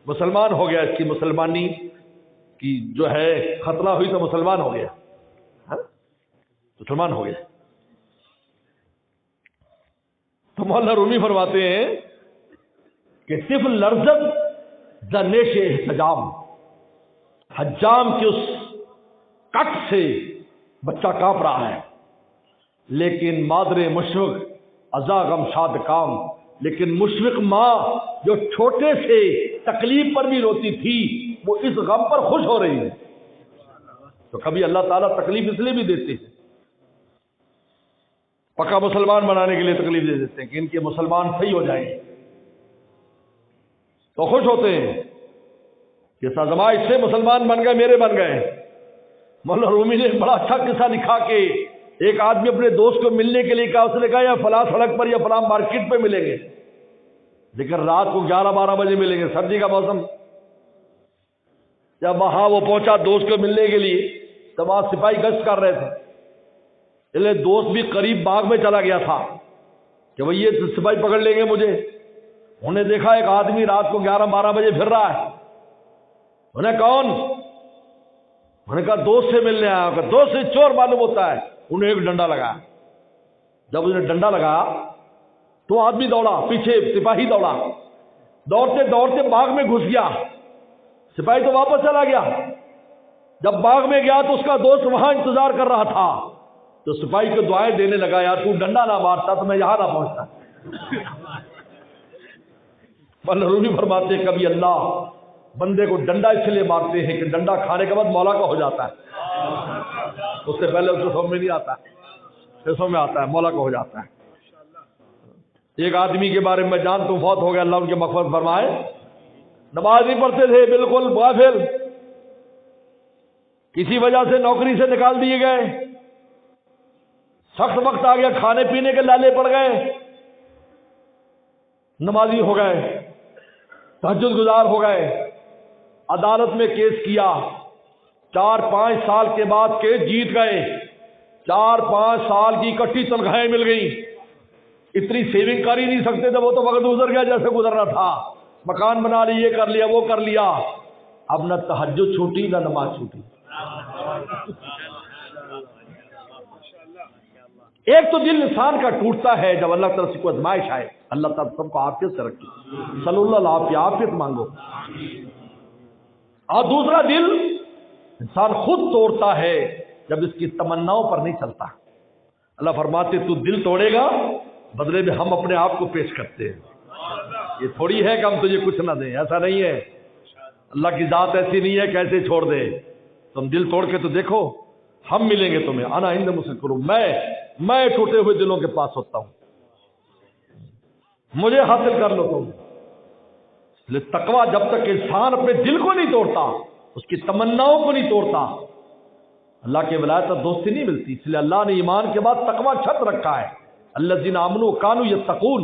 مسلمان ہو گیا، اس کی مسلمانی کی جو ہے ختنہ ہوئی تو مسلمان ہو گیا، مسلمان ہو گیا۔ تو مولانا رومی فرماتے ہیں کہ طفل لرزد ز نیش احتجام، حجام کی اس کٹ سے بچہ کانپ رہا ہے، لیکن مادر مشفق ازا غم شاد کام، لیکن مشفق ماں جو چھوٹے سے تکلیف پر بھی روتی تھی، وہ اس غم پر خوش ہو رہی ہے۔ تو کبھی اللہ تعالیٰ تکلیف اس لیے بھی دیتے ہیں، پکا مسلمان بنانے کے لیے تکلیف دے دیتے ہیں کہ ان کے مسلمان صحیح ہو جائیں، تو خوش ہوتے ہیں کہ آزمائش سے مسلمان بن گئے، میرے بن گئے۔ مولانا رومی نے ایک بڑا اچھا قصہ لکھا کہ ایک آدمی اپنے دوست کو ملنے کے لیے کہا، اس نے کہا یا فلاں سڑک پر یا فلاں مارکیٹ پہ ملیں گے، لیکن رات کو 11-12 بجے ملیں گے، سردی کا موسم۔ جب وہاں وہ پہنچا دوست کو ملنے کے لیے تو وہاں سپاہی گشت کر رہے تھے، اس لیے دوست بھی قریب باغ میں چلا گیا تھا کہ وہ یہ سپاہی پکڑ لیں گے مجھے۔ انہیں دیکھا ایک آدمی رات کو 11-12 بجے پھر رہا ہے، انہیں کون؟ انہوں نے کہا دوست سے ملنے آیا، کہ دوست سے چور معلوم ہوتا ہے۔ انہیں ایک ڈنڈا لگا، جب انہیں ڈنڈا لگا تو آدمی دوڑا، پیچھے سپاہی دوڑا، دوڑتے دوڑتے باغ میں گھس گیا، سپاہی تو واپس چلا گیا، جب باغ میں گیا تو اس کا دوست وہاں انتظار کر رہا تھا، تو سپاہی کو دعائیں دینے لگا، یار تو ڈنڈا نہ مارتا تو میں یہاں نہ پہنچتا۔ مولانا رومی فرماتے ہیں کبھی اللہ بندے کو ڈنڈا اس لیے مارتے ہیں کہ ڈنڈا کھانے کے بعد مولا کا ہو جاتا ہے، اس سے پہلے اسے سمجھ میں نہیں آتا، پھر سمجھ میں آتا ہے مولا کا ہو جاتا ہے۔ ایک آدمی کے بارے میں جان تو فوت ہو گیا، اللہ ان کے مغفرت فرمائے، نماز نہیں پڑھتے تھے، بالکل غافل، کسی وجہ سے نوکری سے نکال دیے گئے، سخت وقت آ گیا، کھانے پینے کے لالے پڑ گئے، نمازی ہو گئے، تہجد گزار ہو گئے، عدالت میں کیس کیا، 4-5 سال کے بعد کیس جیت گئے، 4-5 سال کی اکٹھی تنخواہیں مل گئی، اتنی سیونگ کر ہی نہیں سکتے تھے، وہ تو وقت گزر گیا جیسے گزرنا تھا، مکان بنا لی، یہ کر لیا وہ کر لیا، اب نہ تہجد چھوٹی نہ نماز چھوٹی۔ ایک تو دل انسان کا ٹوٹتا ہے جب اللہ تعالیٰ سے کوئی آزمائش آئے، اللہ تعالیٰ سب کو عافیت سے رکھے، صلی اللہ العافیہ، عافیت مانگو، اور دوسرا دل انسان خود توڑتا ہے جب اس کی تمناؤں پر نہیں چلتا۔ اللہ فرماتے تو دل توڑے گا، بدلے میں ہم اپنے آپ کو پیش کرتے ہیں، یہ تھوڑی ہے کہ ہم تجھے کچھ نہ دیں، ایسا نہیں ہے، اللہ کی ذات ایسی نہیں ہے کیسے چھوڑ دے، تم دل توڑ کے تو دیکھو، ہم ملیں گے تمہیں، انا عند مسکروں، میں ٹوٹے ہوئے دلوں کے پاس ہوتا ہوں، مجھے حاصل کر لو تم۔ اس لیے تقویٰ جب تک انسان اپنے دل کو نہیں توڑتا، اس کی تمناؤں کو نہیں توڑتا، اللہ کے ولایت اور دوستی نہیں ملتی۔ اس لیے اللہ نے ایمان کے بعد تقویٰ چھت رکھا ہے، الذین آمنوا وکانوا یتقون،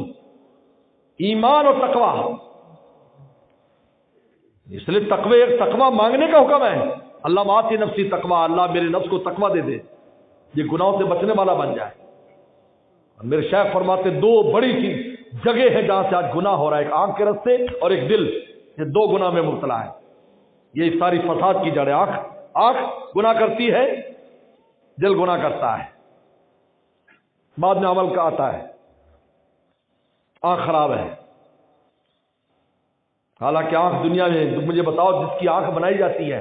ایمان اور تقویٰ، اس لیے تقویٰ مانگنے کا حکم ہے، اللہ آتی نفسی تقویٰ، اللہ میرے نفس کو تقویٰ دے دے، یہ گناہوں سے بچنے والا بن جائے۔ میرے شیخ فرماتے 2 بڑی سی جگہ ہے جہاں سے آج گناہ ہو رہا ہے، ایک آنکھ کے رستے اور ایک دل، یہ 2 گناہ میں مبتلا ہے، یہ ساری فساد کی جڑ ہے۔ آنکھ گناہ کرتی ہے، دل گناہ کرتا ہے، بعد میں عمل کا آتا ہے، آنکھ خراب ہے۔ حالانکہ آنکھ دنیا میں مجھے بتاؤ جس کی آنکھ بنائی جاتی ہے،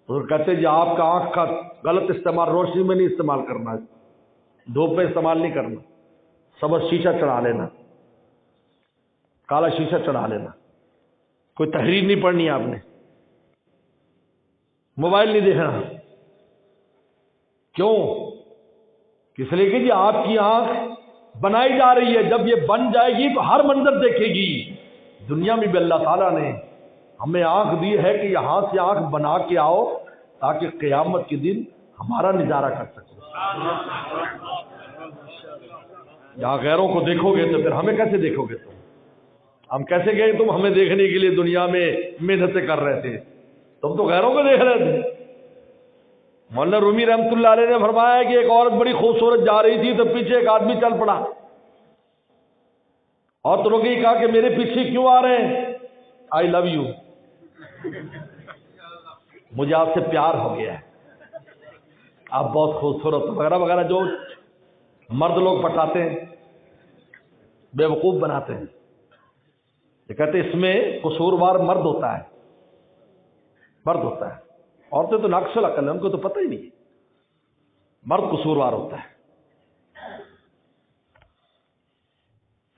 تو کہتے ہیں جی آپ کا آنکھ کا غلط استعمال روشنی میں نہیں استعمال کرنا، دھوپ میں استعمال نہیں کرنا، سبز شیشہ چڑھا لینا، کالا شیشہ چڑھا لینا، کوئی تحریر نہیں پڑھنی آپ نے، موبائل نہیں دیکھنا، کیوں؟ کس لیے کہ جی آپ کی آنکھ بنائی جا رہی ہے، جب یہ بن جائے گی تو ہر منظر دیکھے گی۔ دنیا میں بھی اللہ تعالیٰ نے ہمیں آنکھ دی ہے کہ یہاں سے آنکھ بنا کے آؤ تاکہ قیامت کے دن ہمارا نظارہ کر سکو۔ جہاں غیروں کو دیکھو گے تو پھر ہمیں کیسے دیکھو گے؟ تم ہم کیسے گئے تم ہمیں دیکھنے کے لیے دنیا میں محنتیں کر رہے تھے، تم تو غیروں کو دیکھ رہے تھے۔ مولانا رومی رحمۃ اللہ علیہ نے فرمایا کہ ایک عورت بڑی خوبصورت جا رہی تھی تو پیچھے ایک آدمی چل پڑا، اور تو نے کہا کہ میرے پیچھے کیوں آ رہے ہیں؟ آئی لو یو، مجھے آپ سے پیار ہو گیا ہے، آپ بہت خوبصورت وغیرہ وغیرہ جو مرد لوگ پٹاتے ہیں، بے وقوف بناتے ہیں۔ یہ کہتے ہیں اس میں قصوروار مرد ہوتا ہے، مرد ہوتا ہے، عورتیں تو ناقص العقل ہیں، ان کو تو پتہ ہی نہیں، مرد قصوروار ہوتا ہے،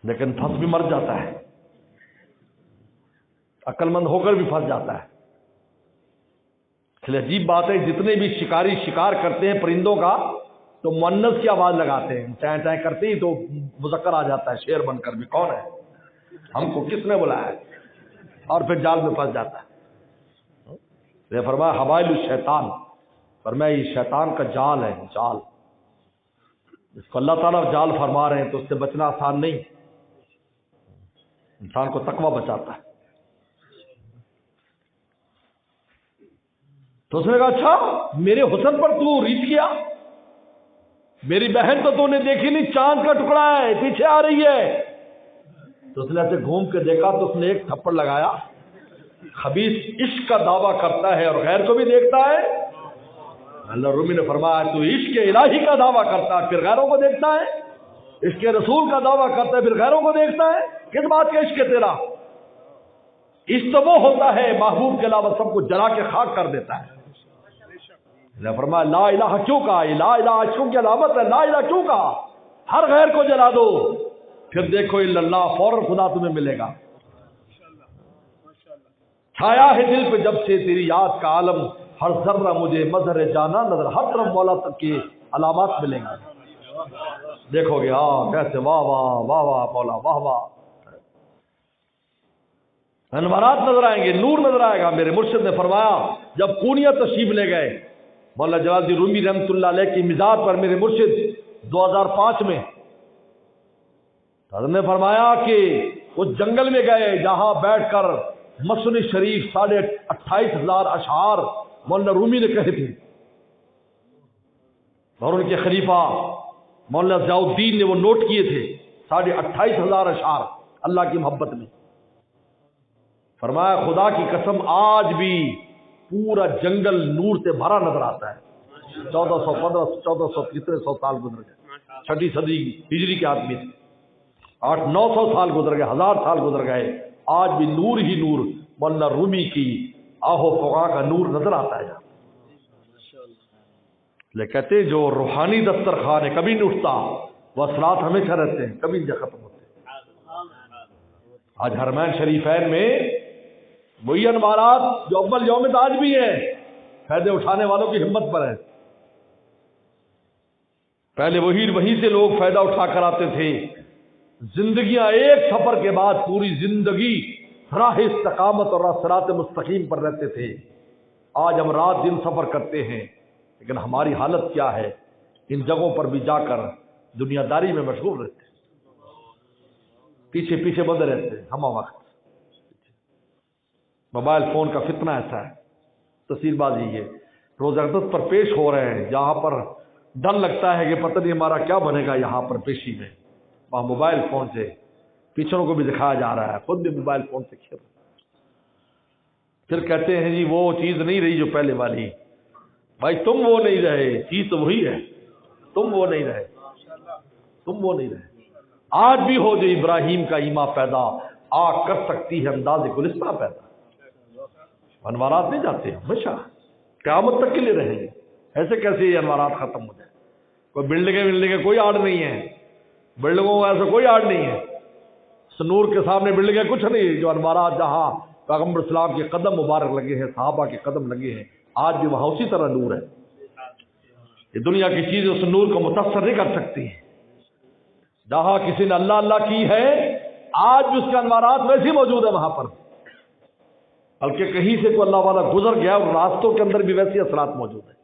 لیکن پھنس بھی مر جاتا ہے، عقل مند ہو کر بھی پھنس جاتا ہے۔ اس لیے عجیب بات ہے، جتنے بھی شکاری شکار کرتے ہیں پرندوں کا تو مؤنث کی آواز لگاتے ہیں، ٹائیں ٹائیں کرتے ہی تو مذکر آ جاتا ہے شیر بن کر بھی، کون ہے ہم کو کس نے بلایا ہے، اور پھر جال میں پھنس جاتا ہے۔ یہ فرمایا حوائل الشیطان، فرمایا یہ شیطان کا جال ہے، جال، اس کو اللہ تعالیٰ جال فرما رہے ہیں تو اس سے بچنا آسان نہیں، انسان کو تقویٰ بچاتا ہے۔ تو اس نے کہا اچھا میرے حسن پر تو ریچھ کیا، میری بہن تو نے دیکھی نہیں، چاند کا ٹکڑا ہے، پیچھے آ رہی ہے۔ تو اس نے ایسے گھوم کے دیکھا تو اس نے ایک تھپڑ لگایا، خبیث عشق کا دعویٰ کرتا ہے اور غیر کو بھی دیکھتا ہے۔ اللہ رومی نے فرمایا تو عشق الہی کا دعویٰ کرتا ہے پھر غیروں کو دیکھتا ہے، عشق رسول کا دعویٰ کرتا ہے پھر غیروں کو دیکھتا ہے، کس بات کا عشق ہے تیرا؟ عشق تو وہ ہوتا ہے محبوب کے علاوہ سب کو جلا کے خاک کر دیتا ہے، نے فرمایا لا الہ کیوں کہا؟ یہ لا الہ عشقوں کی علامت ہے، لا الہ کیوں کہا؟ ہر غیر کو جلا دو، پھر دیکھو الا اللہ، فوراً خدا تمہیں ملے گا۔ چھایا ہے دل پہ جب سے تیری یاد کا عالم، ہر ذرہ مجھے مظہر جانا نظر، ہر طرف مولا تک کی علامات ملیں گی۔ دیکھو گے ہاں کیسے واہ واہ واہ واہ مولا واہ واہ، انوارات نظر آئیں گے، نور نظر آئے گا۔ میرے مرشد نے فرمایا جب پورنیہ تشریف لے گئے مولانا جلال الدین رومی رحمۃ اللہ علیہ کی مزار پر، میرے مرشد 2005 میں حضرت نے فرمایا کہ وہ جنگل میں گئے جہاں بیٹھ کر مسنی شریف 28,500 اشعار مولانا رومی نے کہے تھے، اور ان کے خلیفہ مولانا ضیاء الدین نے وہ نوٹ کیے تھے 28,500 اشعار اللہ کی محبت میں۔ فرمایا خدا کی قسم آج بھی پورا جنگل نور سے بھرا نظر آتا ہے۔ 1400 کتنے سو سال گزر گئے، 6 صدی ہجری کے آدمی تھے، 800-900 سال گزر گئے، 1000 سال گزر گئے، آج بھی نور ہی نور مولانا رومی کی آہو فغاں کا نور نظر آتا ہے۔ لیکن کہتے ہیں جو روحانی دسترخوان ہے کبھی نہیں اٹھتا، وہ اثرات ہمیشہ رہتے ہیں، کبھی نہیں ختم ہوتے۔ آج حرمین شریفین میں وہی انوارات جو اول یوم آج بھی ہیں، فائدے اٹھانے والوں کی ہمت پر ہے۔ پہلے وہیں سے لوگ فائدہ اٹھا کر آتے تھے، زندگیاں ایک سفر کے بعد پوری زندگی راہ استقامت اور صراط مستقیم پر رہتے تھے۔ آج ہم رات دن سفر کرتے ہیں، لیکن ہماری حالت کیا ہے؟ ان جگہوں پر بھی جا کر دنیا داری میں مشغول رہتے ہیں، پیچھے پیچھے بندے رہتے ہیں ہم وقت۔ موبائل فون کا فتنہ ایسا ہے، تصویر بازی ہے، روز اقدس پر پیش ہو رہے ہیں جہاں پر ڈر لگتا ہے کہ پتہ نہیں ہمارا کیا بنے گا یہاں پر پیشی میں، وہاں موبائل فون سے پیچھوں کو بھی دکھایا جا رہا ہے، خود بھی موبائل فون سے کھیل۔ پھر کہتے ہیں جی وہ چیز نہیں رہی جو پہلے والی۔ بھائی تم وہ نہیں رہے، چیز تو وہی ہے، تم وہ نہیں رہے، تم وہ نہیں رہے۔ آج بھی ہو جو ابراہیم کا ایما پیدا، آگ کر سکتی ہے انداز گلستہ پیدا۔ انوارات نہیں جاتے ہمیشہ قیامت تک کے لیے رہیں گے، ایسے کیسے یہ انوارات ختم ہو جائے؟ کوئی بلڈنگیں کوئی آڑ نہیں ہے، بلڈنگوں کا ایسا کوئی آڑ نہیں ہے، سنور کے سامنے بلڈنگیں کچھ نہیں، جو انوارات جہاں پیغمبر اسلام کے قدم مبارک لگے ہیں، صحابہ کے قدم لگے ہیں، آج بھی وہاں اسی طرح نور ہے۔ یہ دنیا کی چیزیں اس نور کو متاثر نہیں کر سکتی ہیں۔ جہاں کسی نے اللہ اللہ کی ہے، آج بھی اس کے انوارات ویسے موجود ہے وہاں پر، بلکہ کہیں سے کوئی اللہ والا گزر گیا اور راستوں کے اندر بھی ویسے اثرات موجود ہیں۔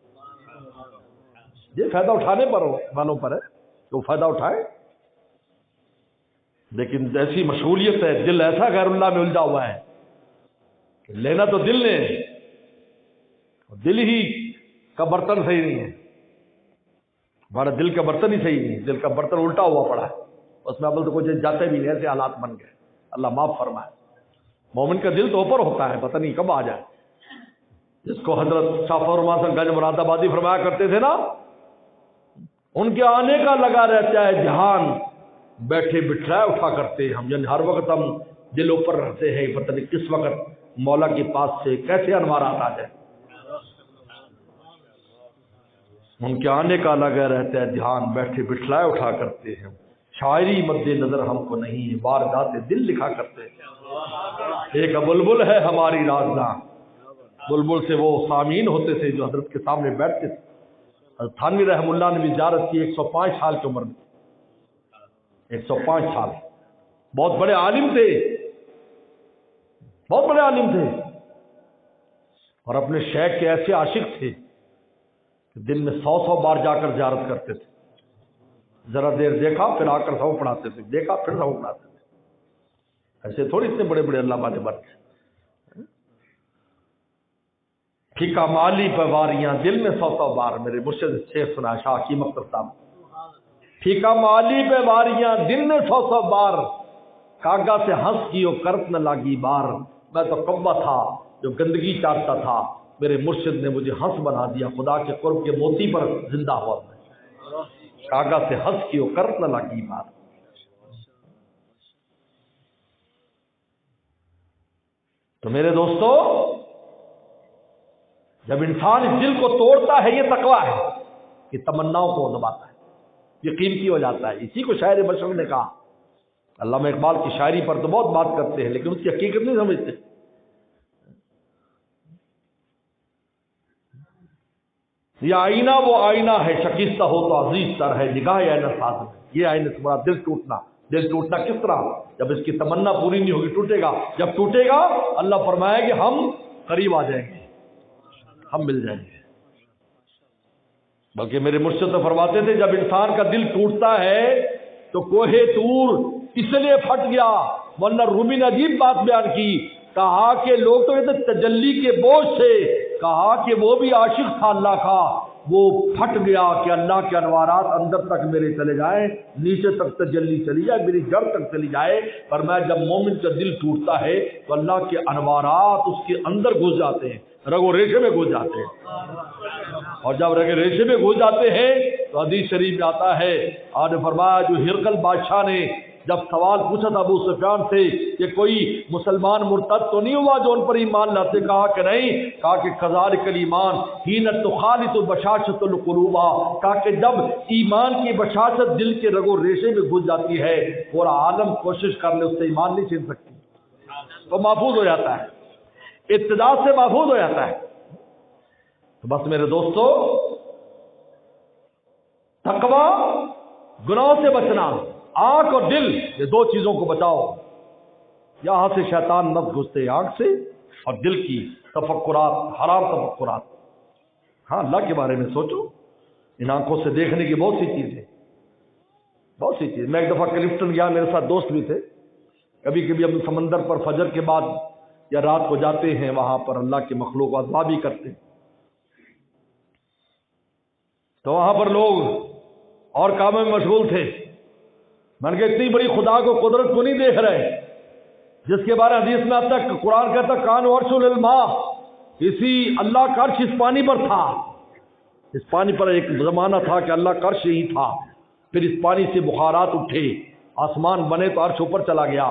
یہ فائدہ اٹھانے پر والوں پر ہے کہ وہ فائدہ اٹھائے، لیکن ایسی مشغولیت ہے، دل ایسا غیر اللہ میں الجھا ہوا ہے کہ لینا تو دل نے، دل ہی کا برتن صحیح نہیں ہے، ہمارا دل کا برتن ہی صحیح نہیں ہے، دل کا برتن الٹا ہوا پڑا ہے، اس میں اول تو کچھ جاتے بھی نہیں، ایسے حالات بن گئے، اللہ معاف فرمائے۔ مومن کا دل تو اوپر ہوتا ہے، پتہ نہیں کب آ جائے، جس کو حضرت شاہ فرمان گنج مراد آبادی فرمایا کرتے تھے نا، ان کے آنے کا لگا رہتا ہے دھیان، بیٹھے بٹھائے اٹھا کرتے ہم، یعنی ہر وقت ہم دل اوپر رہتے ہیں، پتہ نہیں کس وقت مولا کے پاس سے کیسے انوارات آ جائے۔ ان کے آنے کا لگا رہتا ہے دھیان، بیٹھے بٹھلائے اٹھا کرتے ہیں، شاعری مد نظر ہم کو نہیں، واردات دل لکھا کرتے ہیں۔ ایک بلبل ہے ہماری رازداں، بلبل سے وہ سامعین ہوتے تھے جو حضرت کے سامنے بیٹھتے تھے۔ حضرت تھانوی رحم اللہ نے بھی زیارت کی 105 سال کی عمر میں، 105 سال، بہت بڑے عالم تھے، بہت بڑے عالم تھے، اور اپنے شیخ کے ایسے عاشق تھے کہ دن میں 100 بار جا کر زیارت کرتے تھے، ذرا دیر دیکھا پھر آ کر سبق پڑھاتے تھے، دیکھا پھر سبق پڑھاتے تھے۔ ایسے تھوڑی اتنے بڑے بڑے اللہ والے بن گئے۔ پھیکا مالی پہ واریاں دل میں 100 بار، میرے مرشد شیخ سنا شاہ حکیم اختر صاحب، پھیکا مالی پہ واریاں دل میں 100 بار، کاغا سے ہنس کی اور کرت نہ لاگی بار، میں تو کبا تھا جو گندگی چاٹتا تھا، میرے مرشد نے مجھے ہنس بنا دیا، خدا کے قرب کے موتی پر زندہ ہوا میں، کاغا سے ہنس کی اور کرت نہ لاگی بار۔ تو میرے دوستو، جب انسان اس دل کو توڑتا ہے یہ تقویٰ ہے کہ تمناؤں کو دباتا ہے، یہ قیمتی ہو جاتا ہے۔ اسی کو شاعر مشرق نے کہا، علامہ اقبال کی شاعری پر تو بہت بات کرتے ہیں لیکن اس کی حقیقت نہیں سمجھتے۔ یہ آئینہ وہ آئینہ ہے، شکستہ ہو تو عزیز تر ہے، نگاہ آئینہ ساز ہے۔ یہ آئینہ سے بڑا دل ٹوٹنا، دل ٹوٹنا کس طرح؟ جب اس کی تمنا پوری نہیں ہوگی ٹوٹے گا۔ جب ٹوٹے گا اللہ فرمائے کہ ہم قریب آ جائیں گے، ہم مل جائیں گے۔ بلکہ میرے مرشد تو فرماتے تھے جب انسان کا دل ٹوٹتا ہے تو کوہ طور اس لیے پھٹ گیا، ورنہ رومی نے عجیب بات بیان کی، کہا کہ لوگ تو کہتے تجلی کے بوجھ سے، کہا کہ وہ بھی عاشق تھا اللہ کا، وہ پھٹ گیا کہ اللہ کے انوارات اندر تک میرے چلے جائیں، نیچے تک تجلی چلی جائے، میری جڑ تک چلی جائے۔ فرمایا جب مومن کا دل ٹوٹتا ہے تو اللہ کے انوارات اس کے اندر گھس جاتے ہیں، رگ و ریشے میں گھس جاتے ہیں، اور جب رگ ریشے میں گھس جاتے ہیں تو حدیث شریف میں آتا ہے، آپ نے فرمایا جو ہرقل بادشاہ نے جب سوال پوچھا تھا ابو سفیان سے کہ کوئی مسلمان مرتد تو نہیں ہوا جو ان پر ایمان لاتے، کہا کہ نہیں، کہا کہ کذالک الایمان حین تخالط بشاشۃ القلوب، کہا کہ جب ایمان کی بشاشت دل کے رگ و ریشے میں گھس جاتی ہے پورا عالم کوشش کر لے اس سے ایمان نہیں چھین سکتی، تو محفوظ ہو جاتا ہے، ابتدا سے محفوظ ہو جاتا ہے۔ تو بس میرے دوستو، تقویٰ، گناہوں سے بچنا، آنکھ اور دل، یہ دو چیزوں کو بچاؤ۔ یہاں سے شیطان نفس گھستے، آنکھ سے اور دل کی تفکرات، حرام تفکرات۔ ہاں اللہ کے بارے میں سوچو، ان آنکھوں سے دیکھنے کی بہت سی چیزیں، بہت سی چیز۔ میں ایک دفعہ کلفٹن گیا، میرے ساتھ دوست بھی تھے، کبھی کبھی ہم سمندر پر فجر کے بعد یا رات کو جاتے ہیں، وہاں پر اللہ کے مخلوق اذوا بھی کرتے ہیں، تو وہاں پر لوگ اور کاموں میں مشغول تھے۔ میں نے کہا اتنی بڑی خدا کو، قدرت کو نہیں دیکھ رہے جس کے بارے حدیث میں آتا ہے، قرآن کہتا کان عرش للماء، اسی اللہ کا عرش اس پانی پر تھا۔ اس پانی پر ایک زمانہ تھا کہ اللہ کا عرش یہی تھا، پھر اس پانی سے بخارات اٹھے، آسمان بنے تو عرش اوپر چلا گیا،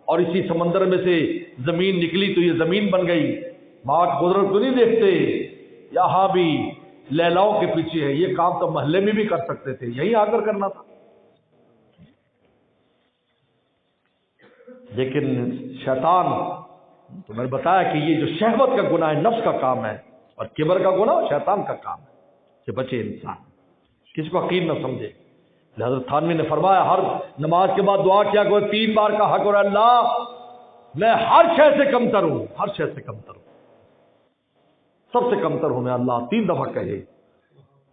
اور اسی سمندر میں سے زمین نکلی تو یہ زمین بن گئی۔ ماں کی قدرت کو نہیں دیکھتے، یہاں بھی لیلاؤں کے پیچھے ہے۔ یہ کام تو محلے میں بھی کر سکتے تھے، یہیں آ کر کرنا تھا، لیکن شیطان، تو میں نے بتایا کہ یہ جو شہوت کا گناہ ہے نفس کا کام ہے، اور کبر کا گناہ شیطان کا کام ہے، سے بچے انسان، کسی کو حقیر نہ سمجھے۔ حضرت تھانوی نے فرمایا ہر نماز کے بعد دعا کیا کرو 3 بار کا حق، اور اللہ میں ہر شے سے کمتر ہوں، ہر شے سے کمتر ہوں، سب سے کمتر ہوں میں اللہ، 3 دفعہ کہے،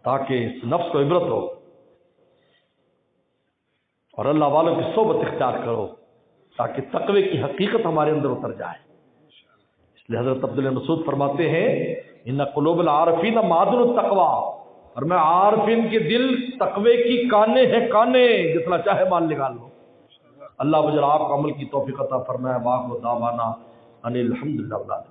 تاکہ اس نفس کو عبرت ہو، اور اللہ والوں کی صحبت اختیار کرو تاکہ تقوی کی حقیقت ہمارے اندر اتر جائے۔ اس لیے حضرت عبداللہ مسعود فرماتے ہیں ان قلوب العارفین معدن التقوی، اور میں عارفین کے دل تقوی کی کانے ہیں، کانے، جتنا چاہے مال نکال لو۔ اللہ مجھے آپ کو عمل کی توفیق عطا فرمائے۔ واخر دعوانا ان الحمدللہ۔